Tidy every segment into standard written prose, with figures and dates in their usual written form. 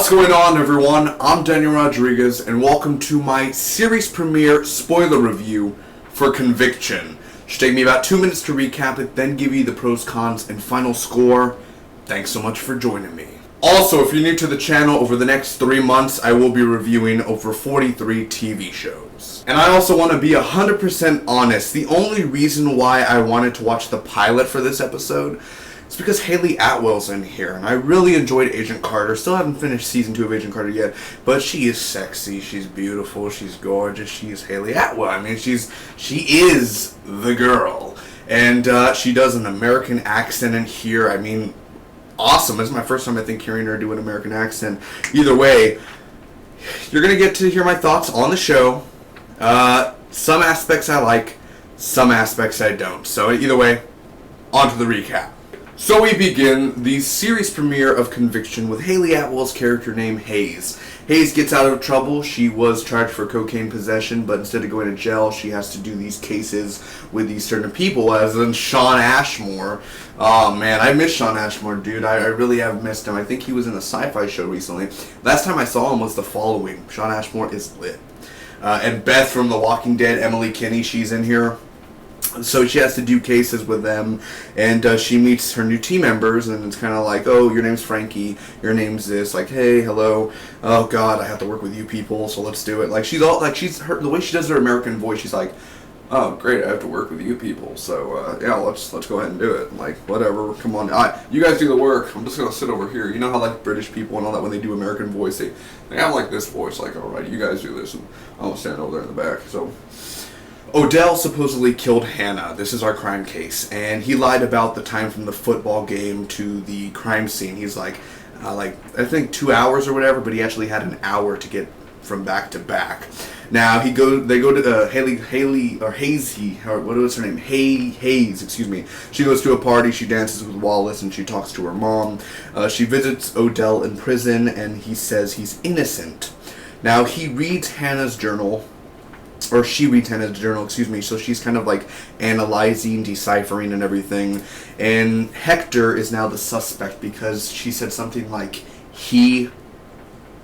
What's going on, everyone? I'm Daniel Rodriguez, and welcome to my series premiere spoiler review for Conviction. It should take me about 2 minutes to recap it, then give you the pros, cons, and final score. Thanks so much for joining me. Also, if you're new to the channel, over the next 3 months, I will be reviewing over 43 TV shows. And I also want to be 100% honest. The only reason why I wanted to watch the pilot for this episode is because Hayley Atwell's in here, and I really enjoyed Agent Carter. Still haven't finished season 2 of Agent Carter yet, but she is sexy, she's beautiful, she's gorgeous, she's Hayley Atwell. I mean, she is the girl. And she does an American accent in here. I mean, awesome. This is my first time, I think, hearing her do an American accent. Either way, you're going to get to hear my thoughts on the show. Some aspects I like, some aspects I don't. So either way, on to the recap. So we begin the series premiere of Conviction with Hayley Atwell's character named Hayes. Hayes gets out of trouble. She was charged for cocaine possession, but instead of going to jail, she has to do these cases with these certain people, as in Shawn Ashmore. Oh man, I miss Shawn Ashmore, dude. I really have missed him. I think he was in a sci-fi show recently. Last time I saw him was The Following. Shawn Ashmore is lit. And Beth from The Walking Dead, Emily Kinney, she's in here. So she has to do cases with them, and she meets her new team members, and it's kind of like, oh, your name's Frankie, your name's this, like, hey, hello, oh god, I have to work with you people, so let's do it. Like, she's all, like, the way she does her American voice, she's like, oh, great, I have to work with you people, so, yeah, let's go ahead and do it. Like, whatever, come on, you guys do the work, I'm just gonna sit over here. You know how, like, British people and all that, when they do American voice, they have, like, this voice, like, alright, you guys do this, and I'll stand over there in the back, so. Odell supposedly killed Hannah. This is our crime case, and he lied about the time from the football game to the crime scene. He's like I think 2 hours or whatever, but he actually had an hour to get from back to back. Now they go to Hayley or Hazy, or what was her name? Hayes, excuse me. She goes to a party. She dances with Wallace, and she talks to her mom. She visits Odell in prison, and he says he's innocent. Now he reads Hannah's journal. Or she reads Hannah's journal, excuse me, so she's kind of like analyzing, deciphering, and everything. And Hector is now the suspect because she said something like, he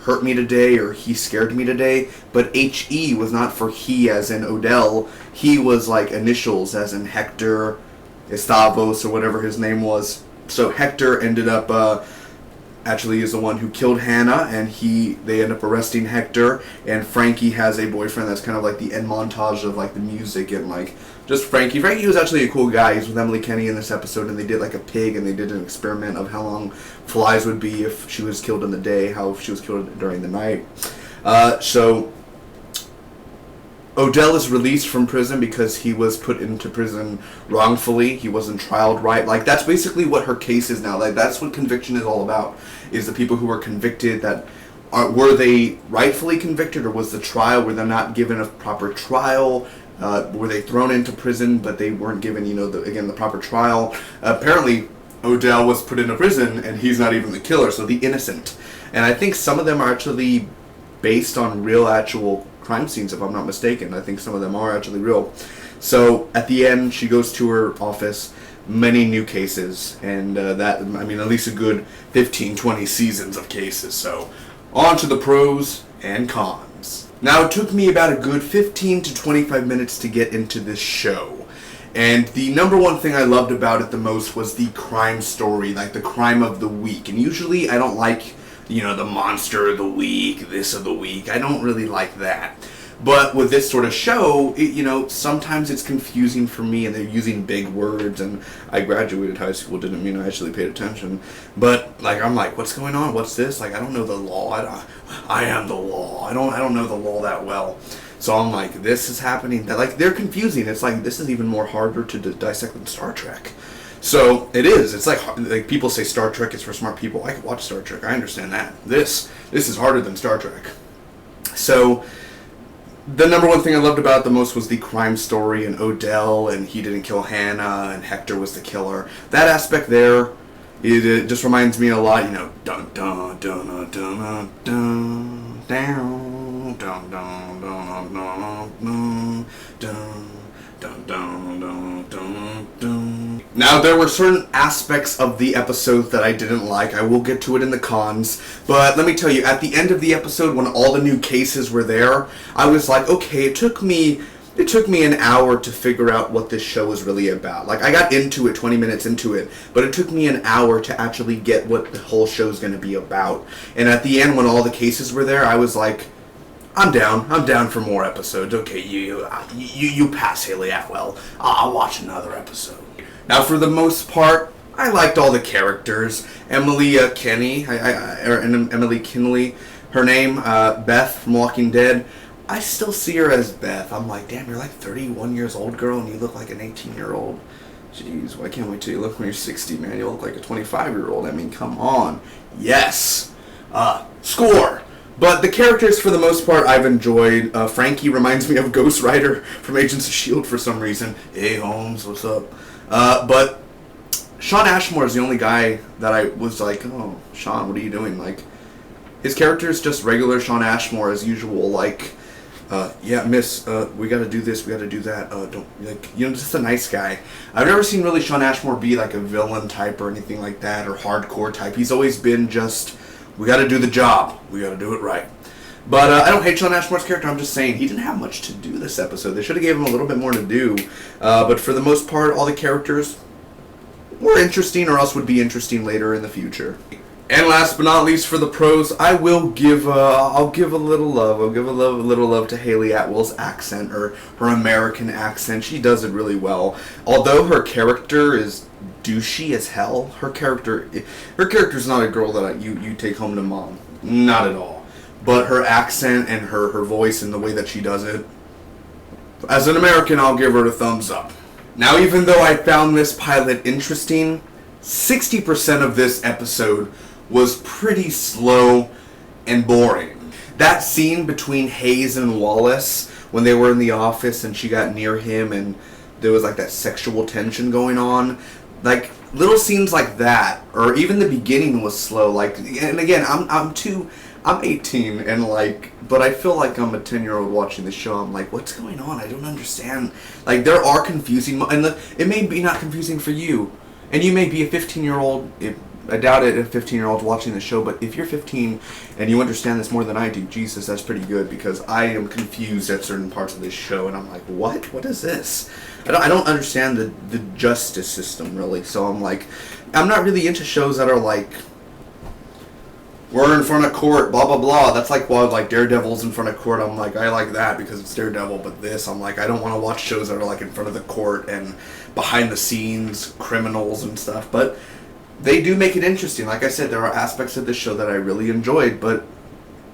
hurt me today, or he scared me today. But H-E was not for he as in Odell. He was like initials as in Hector, Estavos, or whatever his name was. So Hector ended up actually is the one who killed Hannah, and they end up arresting Hector, and Frankie has a boyfriend. That's kind of like the end montage of like the music and like just Frankie. Frankie was actually a cool guy. He's with Emily Kinney in this episode, and they did like a pig, and they did an experiment of how long flies would be if she was killed in the day, how if she was killed during the night. So Odell is released from prison because he was put into prison wrongfully. He wasn't trialed right. Like, that's basically what her case is now. Like, that's what Conviction is all about, is the people who are convicted that were they rightfully convicted, or was the trial, were they not given a proper trial? Were they thrown into prison, but they weren't given, the proper trial? Apparently, Odell was put into prison, and he's not even the killer, so the innocent. And I think some of them are actually based on real, actual crime scenes, if I'm not mistaken. I think some of them are actually real. So at the end, she goes to her office, many new cases, and at least a good 15-20 seasons of cases. So on to the pros and cons. Now, it took me about a good 15 to 25 minutes to get into this show, and the number one thing I loved about it the most was the crime story, like the crime of the week. And usually I don't like the monster of the week, this of the week. I don't really like that. But with this sort of show, sometimes it's confusing for me, and they're using big words, and I graduated high school, didn't mean I actually paid attention. But, like, I'm like, what's going on? What's this? Like, I don't know the law. I am the law. I don't know the law that well. So I'm like, this is happening. Like, they're confusing. It's like, this is even more harder to dissect than Star Trek. So it is. It's like people say Star Trek is for smart people. I could watch Star Trek. I understand that. This is harder than Star Trek. So the number one thing I loved about it the most was the crime story, and Odell, and he didn't kill Hannah, and Hector was the killer. That aspect there, it just reminds me a lot. Dun dun dun dun dun dun down dun dun dun dun dun dun dun dun dun dun dun. Now, there were certain aspects of the episode that I didn't like. I will get to it in the cons. But let me tell you, at the end of the episode, when all the new cases were there, I was like, okay, it took me an hour to figure out what this show is really about. Like, I got into it 20 minutes into it, but it took me an hour to actually get what the whole show is going to be about. And at the end, when all the cases were there, I was like, I'm down for more episodes. Okay, you pass, Hayley Atwell. I'll watch another episode. Now, for the most part, I liked all the characters. Emily Kinney, Emily Kinley, her name, Beth from Walking Dead. I still see her as Beth. I'm like, damn, you're like 31 years old, girl, and you look like an 18-year-old. Jeez, well, I can't wait till you look when you're 60, man. You look like a 25-year-old. I mean, come on. Yes. Score. But the characters, for the most part, I've enjoyed. Frankie reminds me of Ghost Rider from Agents of S.H.I.E.L.D. for some reason. Hey, Holmes, what's up? But Shawn Ashmore is the only guy that I was like, oh, Shawn, what are you doing? Like, his character is just regular Shawn Ashmore as usual. Like, yeah, miss, we gotta do this, we gotta do that. Don't, like, you know, just a nice guy. I've never seen really Shawn Ashmore be like a villain type or anything like that, or hardcore type. He's always been just, we gotta do the job, we gotta do it right. But I don't hate Shawn Ashmore's character. I'm just saying he didn't have much to do this episode. They should have gave him a little bit more to do. But for the most part, all the characters were interesting, or else would be interesting later in the future. And last but not least, for the pros, I will give I'll give a little love. I'll give a little love to Hayley Atwell's accent, or her American accent. She does it really well. Although her character is douchey as hell, her character's not a girl that you take home to mom. Not at all. But her accent and her voice and the way that she does it, as an American, I'll give her a thumbs up. Now, even though I found this pilot interesting, 60% of this episode was pretty slow and boring. That scene between Hayes and Wallace, when they were in the office and she got near him and there was like that sexual tension going on, like little scenes like that, or even the beginning was slow. Like, and again, I'm 18 and like, but I feel like I'm a 10-year-old watching the show. I'm like, what's going on? I don't understand. Like, there are confusing, and it may be not confusing for you, and you may be a 15-year-old. I doubt it, a 15-year-old watching the show, but if you're 15 and you understand this more than I do, Jesus, that's pretty good, because I am confused at certain parts of this show, and I'm like, what? What is this? I don't understand the justice system, really, so I'm like, I'm not really into shows that are like, we're in front of court, blah, blah, blah. That's like, well, like Daredevil's in front of court. I'm like, I like that because it's Daredevil, but this, I'm like, I don't want to watch shows that are like in front of the court and behind the scenes, criminals and stuff, but they do make it interesting. Like I said, there are aspects of this show that I really enjoyed, but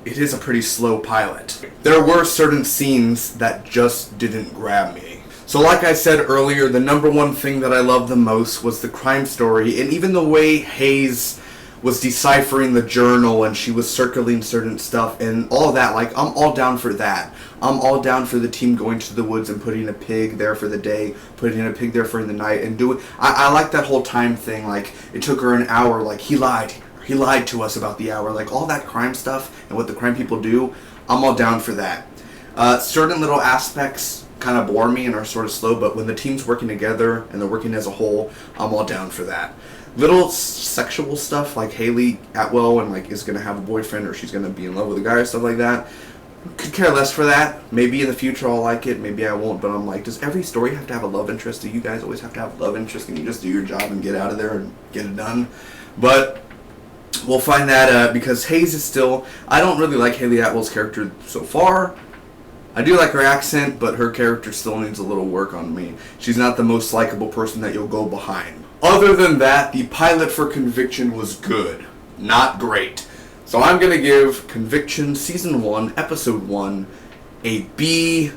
it is a pretty slow pilot. There were certain scenes that just didn't grab me. So like I said earlier, the number one thing that I loved the most was the crime story, and even the way Hayes was deciphering the journal and she was circling certain stuff and all that. Like, I'm all down for that. I'm all down for the team going to the woods and putting a pig there for the day, putting a pig there for the night, and do it. I like that whole time thing. Like, it took her an hour. Like, he lied to us about the hour. Like, all that crime stuff and what the crime people do, I'm all down for that. Certain little aspects kind of bore me and are sort of slow, but when the team's working together and they're working as a whole, I'm all down for that. Little sexual stuff, like Hayley Atwell and like is gonna have a boyfriend or she's gonna be in love with a guy or stuff like that, could care less for that. Maybe in the future I'll like it, maybe I won't, but I'm like, does every story have to have a love interest? Do you guys always have to have a love interest and you just do your job and get out of there and get it done? But we'll find that because Hayes is still, I don't really like Hayley Atwell's character so far. I do like her accent, but her character still needs a little work on me. She's not the most likable person that you'll go behind. Other than that, the pilot for Conviction was good, not great. So I'm going to give Conviction Season 1, Episode 1, a B-.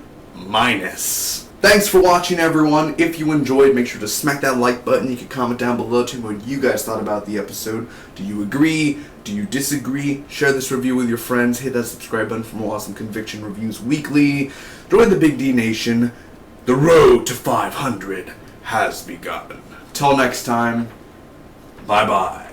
Thanks for watching, everyone. If you enjoyed, make sure to smack that like button. You can comment down below to what you guys thought about the episode. Do you agree? Do you disagree? Share this review with your friends. Hit that subscribe button for more awesome Conviction reviews weekly. Join the Big D Nation. The road to 500 has begun. Till next time, bye-bye.